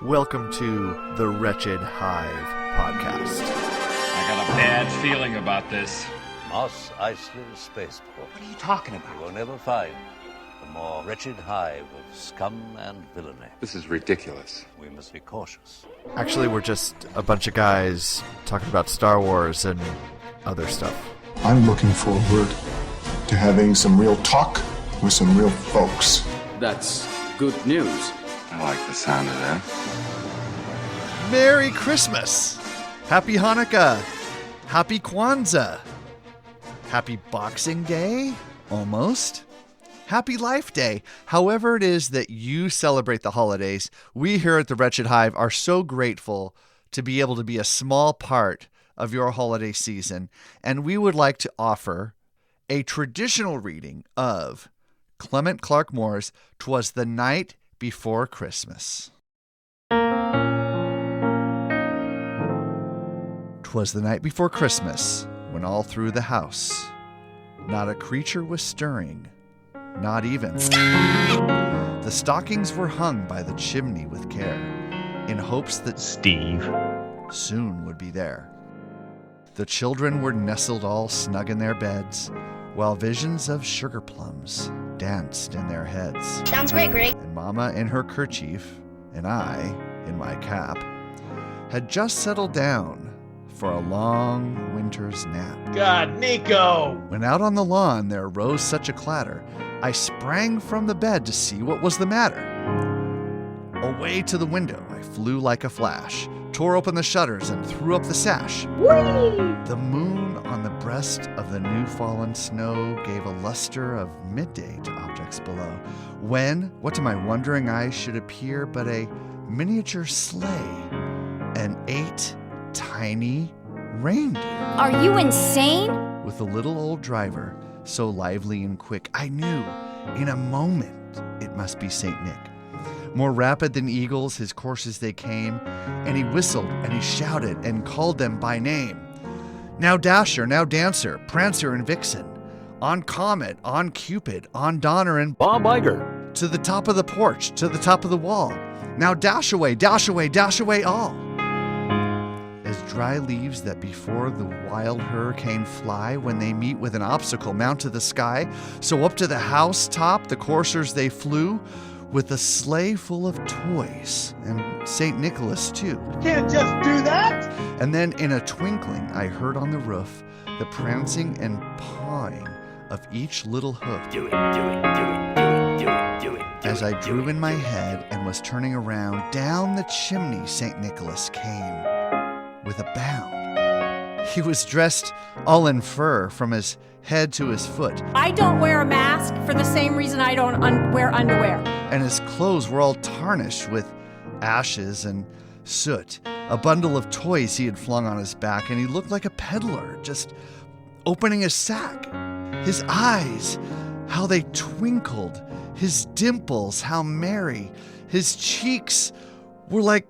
Welcome to the Wretched Hive podcast. I got a bad feeling about this. Moss Eisley Spaceport. What are you talking about? You will never find a more wretched hive of scum and villainy. This is ridiculous. We must be cautious. Actually, we're just a bunch of guys talking about Star Wars and other stuff. I'm looking forward to having some real talk with some real folks. That's good news. I like the sound of that. Merry Christmas! Happy Hanukkah! Happy Kwanzaa! Happy Boxing Day? Almost. Happy Life Day. However it is that you celebrate the holidays, we here at the Wretched Hive are so grateful to be able to be a small part of your holiday season, and we would like to offer a traditional reading of Clement Clarke Moore's "'Twas the Night Before Christmas." 'Twas the night before Christmas, when all through the house not a creature was stirring, not even. The stockings were hung by the chimney with care, in hopes that Steve soon would be there. The children were nestled all snug in their beds, while visions of sugar plums danced in their heads. Sounds great, Greg. And Mama in her kerchief, and I in my cap, had just settled down for a long winter's nap. God, Nico! When out on the lawn there rose such a clatter, I sprang from the bed to see what was the matter. Away to the window I flew like a flash, tore open the shutters and threw up the sash. Whee! The moon on the breast of the new-fallen snow gave a luster of midday to objects below, when, what to my wondering eyes should appear but a miniature sleigh and 8 tiny reindeer. Are you insane? With a little old driver, so lively and quick, I knew in a moment it must be Saint Nick. More rapid than eagles his courses they came, and he whistled and he shouted and called them by name. Now Dasher, now Dancer, Prancer and Vixen, on Comet, on Cupid, on Donner and Bob Iger. To the top of the porch, to the top of the wall. Now dash away, dash away, dash away all. As dry leaves that before the wild hurricane fly when they meet with an obstacle mount to the sky, so up to the house top the coursers they flew, with a sleigh full of toys, and St. Nicholas too. Can't just do that! And then in a twinkling I heard on the roof the prancing and pawing of each little hoof. Do it, do it, do it, do it, do it, do it. As I drew in my head and was turning around, down the chimney St. Nicholas came with a bound. He was dressed all in fur from his head to his foot. I don't wear a mask for the same reason I don't wear underwear. And his clothes were all tarnished with ashes and soot. A bundle of toys he had flung on his back, and he looked like a peddler, just opening a sack. His eyes, how they twinkled. His dimples, how merry. His cheeks were like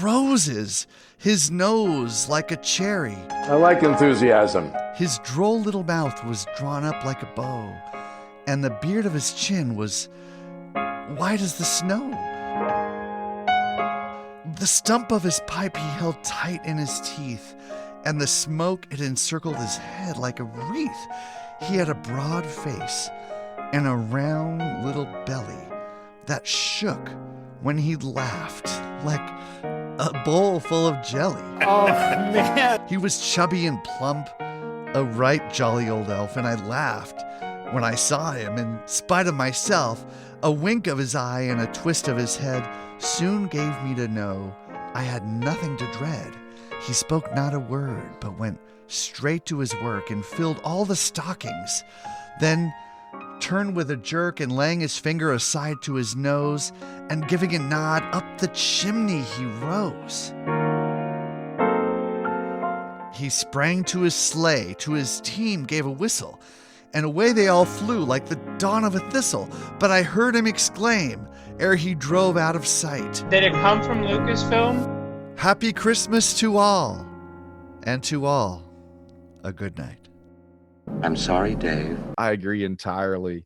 roses. His nose like a cherry. I like enthusiasm. His droll little mouth was drawn up like a bow, and the beard of his chin was white as the snow. The stump of his pipe he held tight in his teeth, and the smoke it encircled his head like a wreath. He had a broad face and a round little belly that shook when he laughed like a bowl full of jelly. Oh, man. He was chubby and plump, a right jolly old elf, and I laughed when I saw him. In spite of myself, a wink of his eye and a twist of his head soon gave me to know I had nothing to dread. He spoke not a word, but went straight to his work and filled all the stockings. Then turned with a jerk and laying his finger aside to his nose and giving a nod, up the chimney he rose. He sprang to his sleigh, to his team gave a whistle, and away they all flew like the dawn of a thistle. But I heard him exclaim, ere he drove out of sight, Did it come from Lucasfilm? Happy Christmas to all, and to all a good night. I'm sorry, Dave. I agree entirely.